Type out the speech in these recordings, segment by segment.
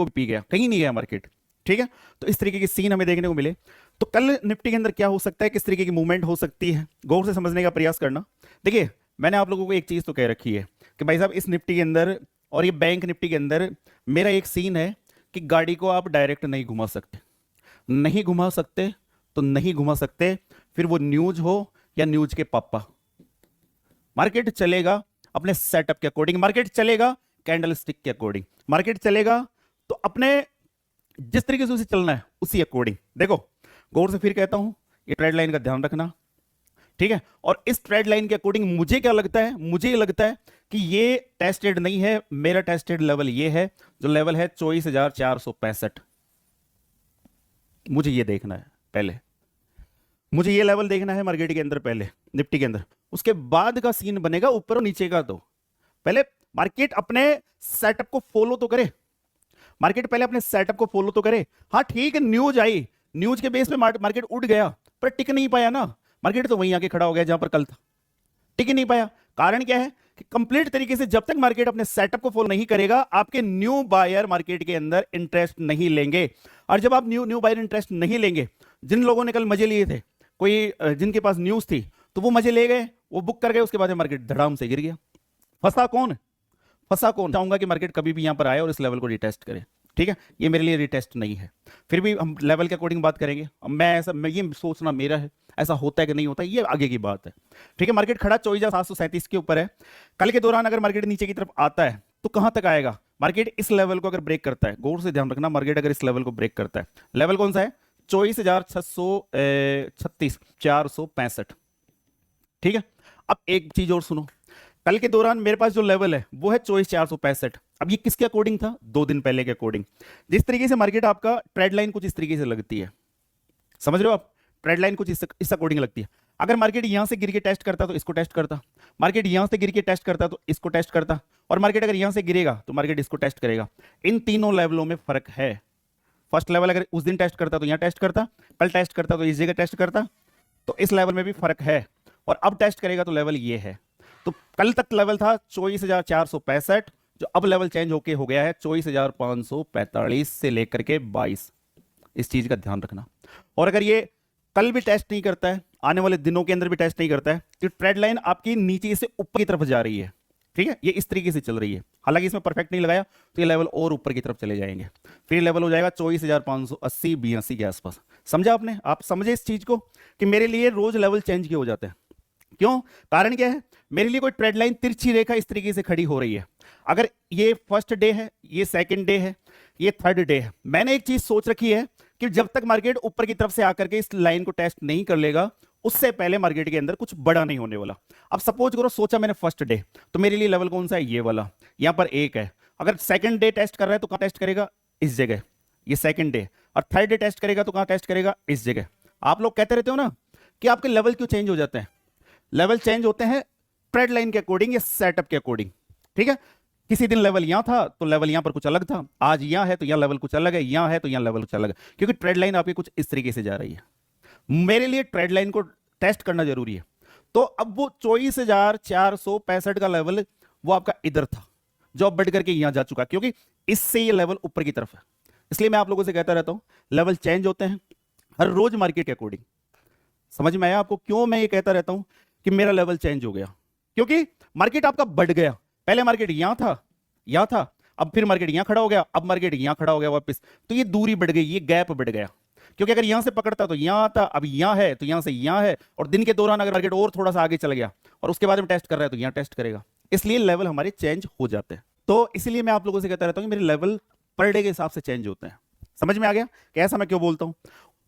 उसको भी पी गया, कहीं नहीं गया मार्केट। ठीक है, तो इस तरीके की सीन हमें देखने को मिले। तो कल निफ्टी के अंदर क्या हो सकता है, किस तरीके की मूवमेंट हो सकती है, गौर से समझने का प्रयास करना। देखिए, मैंने आप लोगों को एक चीज तो कह रखी है कि भाई साहब, इस निफ्टी के अंदर और ये बैंक निफ्टी के अंदर मेरा एक सीन है कि गाड़ी को आप डायरेक्ट नहीं घुमा सकते, नहीं घुमा सकते तो नहीं घुमा सकते, फिर वो न्यूज हो या न्यूज के पापा। मार्केट चलेगा अपने सेटअप के अकॉर्डिंग, मार्केट चलेगा कैंडल स्टिक के अकॉर्डिंग, मार्केट चलेगा तो अपने जिस तरीके से उसे चलना है उसी अकॉर्डिंग। देखो, गौर से फिर कहता हूं, ये ट्रेड लाइन का ध्यान रखना। ठीक है, और इस ट्रेड लाइन के अकॉर्डिंग मुझे क्या लगता है, मुझे ये लगता है कि ये टेस्टेड नहीं है। मेरा टेस्टेड लेवल ये है, जो लेवल है 24,465। मुझे ये देखना है पहले, मुझे ये लेवल देखना है मार्केट के अंदर पहले, निफ्टी के अंदर। उसके बाद का सीन बनेगा ऊपर और नीचे का। तो पहले मार्केट अपने सेटअप को फॉलो तो करे, मार्केट पहले अपने सेटअप को फॉलो तो करे। हाँ ठीक है, न्यूज आई, न्यूज के बेस पे मार्केट उठ गया, पर टिक नहीं पाया ना। मार्केट तो वहीं आके खड़ा हो गया जहां पर कल था, टिक ही नहीं पाया। कारण क्या है कि कंप्लीट तरीके से जब तक मार्केट अपने सेटअप को फॉलो नहीं करेगा, आपके न्यू बायर मार्केट के अंदर इंटरेस्ट नहीं लेंगे। और जब आप न्यू बायर इंटरेस्ट नहीं लेंगे, जिन लोगों ने कल मजे लिए थे, कोई जिनके पास न्यूज थी तो वो मजे ले गए, वो बुक कर गए, उसके बाद मार्केट धड़ाम से गिर गया। फंसा कौन, फंसा कौन? चाहूंगा कि मार्केट कभी भी यहां पर आए और इस लेवल को रिटेस्ट करे। ठीक है, ये मेरे लिए रिटेस्ट नहीं है, फिर भी हम लेवल के अकॉर्डिंग बात करेंगे। अब मैं ये सोचना मेरा है, ऐसा होता है कि नहीं होता है, ये आगे की बात है। ठीक है, मार्केट खड़ा 24,737 के ऊपर है। कल के दौरान अगर मार्केट नीचे की तरफ आता है तो कहां तक आएगा? मार्केट इस लेवल को अगर ब्रेक करता है, गौर से ध्यान रखना, मार्केट अगर इस लेवल को ब्रेक करता है, लेवल कौन सा है? 24,636, 465। ठीक है, अब एक चीज और सुनो, कल के दौरान मेरे पास जो लेवल है वो है 24,465। अब ये किसके अकॉर्डिंग था? 2 दिन पहले के अकॉर्डिंग। जिस तरीके से मार्केट आपका ट्रेड लाइन कुछ इस तरीके से लगती है, समझ रहे हो आप? ट्रेड लाइन कुछ इस अकॉर्डिंग लगती है। अगर मार्केट यहां से गिर के टेस्ट करता तो इसको टेस्ट करता, मार्केट यहां से गिर के टेस्ट करता तो इसको टेस्ट करता, और मार्केट अगर यहां से गिरेगा तो मार्केट इसको टेस्ट करेगा। इन तीनों लेवलों में फर्क है। फर्स्ट लेवल अगर उस दिन टेस्ट करता तो यहां टेस्ट करता, कल टेस्ट करता तो इस जगह टेस्ट करता, तो इस लेवल में भी फर्क है। और अब टेस्ट करेगा तो लेवल ये है। तो कल तक लेवल था 24,465, जो अब लेवल चेंज होके हो गया है 24,545 से लेकर के 22। इस चीज का ध्यान रखना। और अगर ये कल भी टेस्ट नहीं करता है, आने वाले दिनों के अंदर भी टेस्ट नहीं करता है, तो ट्रेड लाइन आपकी नीचे से ऊपर की तरफ जा रही है। ठीक है, ये इस तरीके से चल रही है। हालांकि इसमें परफेक्ट नहीं लगाया तो ये लेवल और ऊपर की तरफ चले जाएंगे, फिर लेवल हो जाएगा 24,580 82 के आसपास। समझा आपने? आप समझे इस चीज को कि मेरे लिए रोज लेवल चेंज किए हो जाते हैं। क्यों? कारण क्या है? मेरे लिए कोई ट्रेड लाइन तिरछी रेखा इस तरीके से खड़ी हो रही है। अगर ये फर्स्ट डे है, ये सेकंड डे है, ये थर्ड डे है, मैंने एक चीज सोच रखी है कि जब तक मार्केट ऊपर की तरफ से आकर के इस लाइन को टेस्ट नहीं कर लेगा, उससे पहले मार्केट के अंदर कुछ बड़ा नहीं होने वाला। अब सपोज करो, सोचा मैंने फर्स्ट डे, तो मेरे लिए लेवल कौन सा है? ये वाला, यहां पर एक है। अगर सेकंड डे टेस्ट कर रहा है तो कहां टेस्ट करेगा? इस जगह, ये सेकंड डे। और थर्ड डे टेस्ट करेगा तो कहां टेस्ट करेगा? इस जगह। आप लोग कहते रहते हो ना कि आपके लेवल क्यों चेंज हो जाते हैं? लेवल चेंज होते हैं ट्रेड लाइन के अकॉर्डिंग या सेटअप के अकॉर्डिंग। ठीक है, किसी दिन लेवल यहां था तो लेवल यहां पर कुछ अलग था, आज यहां है तो यहां लेवल कुछ अलग है, यहां है तो यहां लेवल कुछ अलग है, क्योंकि ट्रेड लाइन आपकी कुछ इस तरीके से जा रही है। मेरे लिए ट्रेड लाइन को टेस्ट करना जरूरी है। तो अब वो 24,465 का लेवल वो आपका इधर था, जो अब बढ़ करके यहां जा चुका, क्योंकि इससे ये लेवल ऊपर की तरफ है। इसलिए मैं आप लोगों से कहता रहता हूं, लेवल चेंज होते हैं हर रोज मार्केट के अकॉर्डिंग। समझ में आया आपको क्यों मैं ये कहता रहता हूं कि मेरा लेवल चेंज हो गया? क्योंकि मार्केट आपका बढ़ गया। पहले मार्केट यहां था, यहां था, अब फिर मार्केट यहां खड़ा हो गया, अब मार्केट यहां खड़ा हो गया वापस, तो ये दूरी बढ़ गई, ये गैप बढ़ गया। क्योंकि अगर यहां से पकड़ता तो यहां आता, अब यहां है तो यहां से यहां है, और दिन के दौरान अगर मार्केट और थोड़ा सा आगे चल गया और उसके बाद में टेस्ट कर रहा है तो यहां टेस्ट करेगा। इसलिए लेवल हमारे चेंज हो जाते हैं। तो इसलिए मैं आप लोगों से कहता रहता हूं कि मेरे लेवल पर डे के हिसाब से चेंज होते हैं। समझ में आ गया कि ऐसा मैं क्यों बोलता हूं?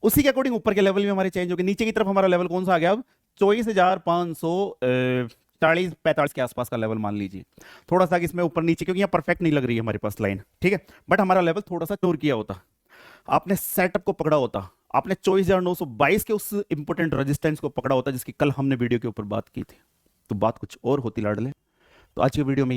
उसी के अकॉर्डिंग ऊपर के लेवल भी हमारे चेंज हो गए। नीचे की तरफ हमारा लेवल कौन सा आ गया? अब 24,540-45 के आसपास का लेवल मान लीजिए। थोड़ा सा इसमें ऊपर नीचे, क्योंकि यहाँ परफेक्ट नहीं लग रही है हमारे पास लाइन। ठीक है, बट हमारा लेवल थोड़ा सा चोर किया होता, आपने सेटअप को पकड़ा होता, आपने 24,922 के उस इंपोर्टेंट रेजिस्टेंस को पकड़ा होता जिसकी कल हमने वीडियो के ऊपर बात की थी, तो बात कुछ और होती लाडले। तो आज की वीडियो में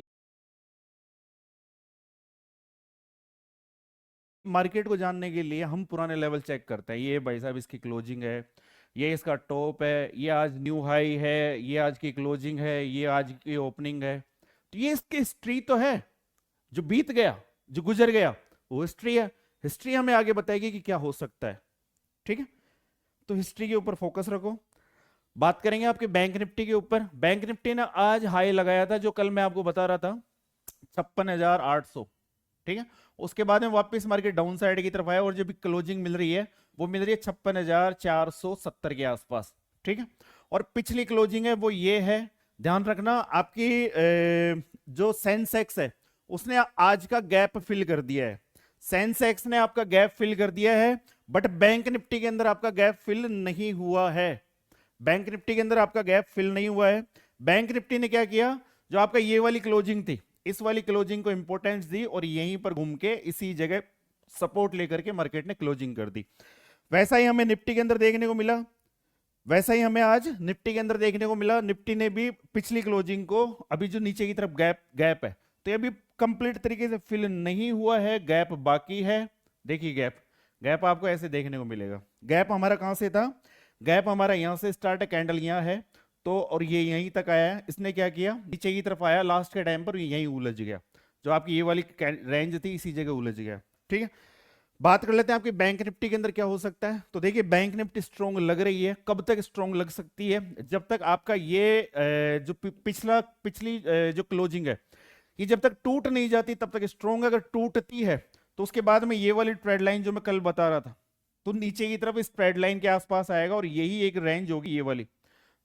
मार्केट को जानने के लिए हम पुराने लेवल चेक करते हैं। ये भाई साहब इसकी क्लोजिंग है, ये इसका टॉप है, ये आज न्यू हाई है, ये आज की क्लोजिंग है, ये आज की ओपनिंग है। तो ये इसकी हिस्ट्री तो है, जो बीत गया, जो गुजर गया, वो हिस्ट्री है। हिस्ट्री हमें आगे बताएगी कि क्या हो सकता है। ठीक है, तो हिस्ट्री के ऊपर फोकस रखो। बात करेंगे आपके बैंक निफ्टी के ऊपर। बैंक निफ्टी ने आज हाई लगाया था, जो कल मैं आपको बता रहा था 56,800। ठीक है, उसके बाद में वापस मार्केट डाउन साइड की तरफ आया और जो भी क्लोजिंग मिल रही है वो मिल रही है 56,470 के आसपास। ठीक है, और पिछली क्लोजिंग है वो ये है। ध्यान रखना आपकी जो सेंसेक्स है उसने आज का गैप फिल कर दिया है। सेंसेक्स ने आपका गैप फिल कर दिया है, बट बैंक निफ्टी के अंदर आपका गैप फिल नहीं हुआ है। बैंक निफ्टी के अंदर आपका गैप फिल नहीं हुआ है। बैंक निफ्टी ने क्या किया, जो आपका ये वाली क्लोजिंग थी, इस वाली क्लोजिंग को इंपॉर्टेंस दी और यहीं पर घूम के इसी जगह सपोर्ट लेकर के मार्केट ने क्लोजिंग कर दी। वैसा ही हमें निफ्टी के अंदर देखने को मिला, वैसा ही हमें आज निफ्टी के अंदर देखने को मिला। निफ्टी ने भी पिछली क्लोजिंग को, अभी जो नीचे की तरफ गैप है, तो ये भी कंप्लीट तरीके से फिल नहीं हुआ है, गैप बाकी है। देखिए गैप आपको ऐसे देखने को मिलेगा। गैप हमारा कहां से था, गैप हमारा यहां से स्टार्ट है, कैंडल यहां है तो, और ये यहीं तक आया है। इसने क्या किया, नीचे की तरफ आया लास्ट के टाइम पर, यहीं उलझ गया। जो आपकी ये वाली रेंज थी इसी जगह उलझ गया। ठीक है, बात कर लेते हैं आपकी बैंक निफ्टी के अंदर क्या हो सकता है। तो देखिए बैंक निफ्टी स्ट्रॉन्ग लग रही है। कब तक स्ट्रॉन्ग लग सकती है, जब तक आपका ये जो पिछली जो क्लोजिंग है ये जब तक टूट नहीं जाती तब तक स्ट्रॉन्ग। अगर टूटती है तो उसके बाद में ये वाली ट्रेड लाइन जो मैं कल बता रहा था, तो नीचे की तरफ इस ट्रेड लाइन के आसपास आएगा और यही एक रेंज होगी, ये वाली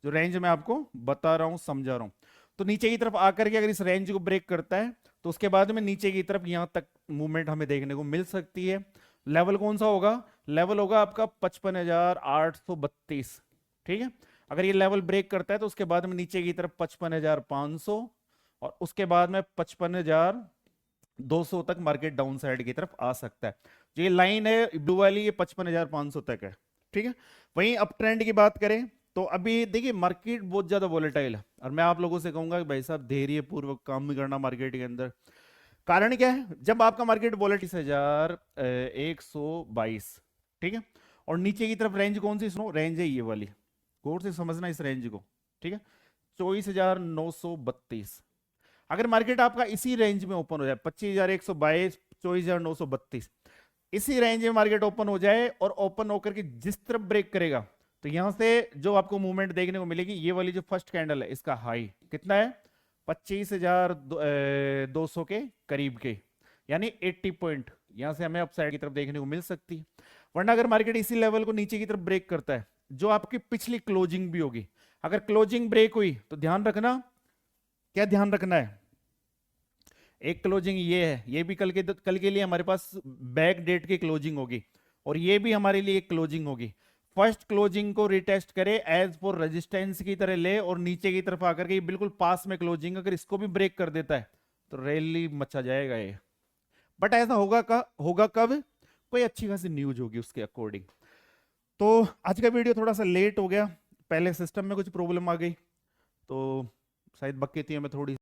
जो रेंज मैं आपको बता रहा हूं, समझा रहा हूं। तो नीचे की तरफ आकर के अगर इस रेंज को ब्रेक करता है तो उसके बाद में नीचे की तरफ यहां तक मूवमेंट हमें देखने को मिल सकती है। लेवल कौन सा होगा, लेवल होगा आपका 55,832। ठीक है, अगर ये लेवल ब्रेक करता है तो उसके बाद में नीचे की तरफ 55,500 और उसके बाद में 55,200 तक मार्केट डाउन साइड की तरफ आ सकता है। जो ये लाइन है ब्लू वाली, ये 55,500 तक है। ठीक है, वहीं अप ट्रेंड की बात करें तो अभी देखिए मार्केट बहुत ज्यादा वोलेटाइल है और मैं आप लोगों से कहूंगा कि भाई साहब धैर्य पूर्वक काम भी करना मार्केट के अंदर। कारण क्या है, जब आपका मार्केट वोलेटिस 1,122, ठीक है, और नीचे की तरफ रेंज कौन सी सुनो, रेंज है ये वाली, गौर से समझना इस रेंज को। ठीक है, 24,932। अगर मार्केट आपका इसी रेंज में ओपन हो जाए, 25,122, 24,932, इसी रेंज में मार्केट ओपन हो जाए और ओपन होकर के जिस तरफ ब्रेक करेगा तो यहां से जो आपको मूवमेंट देखने को मिलेगी, ये वाली जो फर्स्ट कैंडल है इसका हाई कितना है, 25,200 के करीब के, यानी 80 पॉइंट यहां से हमें अपसाइड की तरफ देखने को मिल सकती है। वरना अगर मार्केट इसी लेवल को नीचे की तरफ ब्रेक करता है, जो आपकी पिछली क्लोजिंग भी होगी, अगर क्लोजिंग ब्रेक हुई तो ध्यान रखना, क्या ध्यान रखना है, एक क्लोजिंग ये है, ये भी कल के लिए हमारे पास बैक डेट की क्लोजिंग होगी और ये भी हमारे लिए एक क्लोजिंग होगी। फर्स्ट क्लोजिंग को रिटेस्ट करे एज फॉर रेजिस्टेंस की तरह ले और नीचे की तरफ आकर के बिल्कुल पास में क्लोजिंग, अगर इसको भी ब्रेक कर देता है तो रैली मचा जाएगा ये। बट ऐसा होगा कब, कोई अच्छी खासी न्यूज होगी उसके अकॉर्डिंग। तो आज का वीडियो थोड़ा सा लेट हो गया, पहले सिस्टम में कुछ प्रॉब्लम आ गई तो शायद बकेतियों में थोड़ी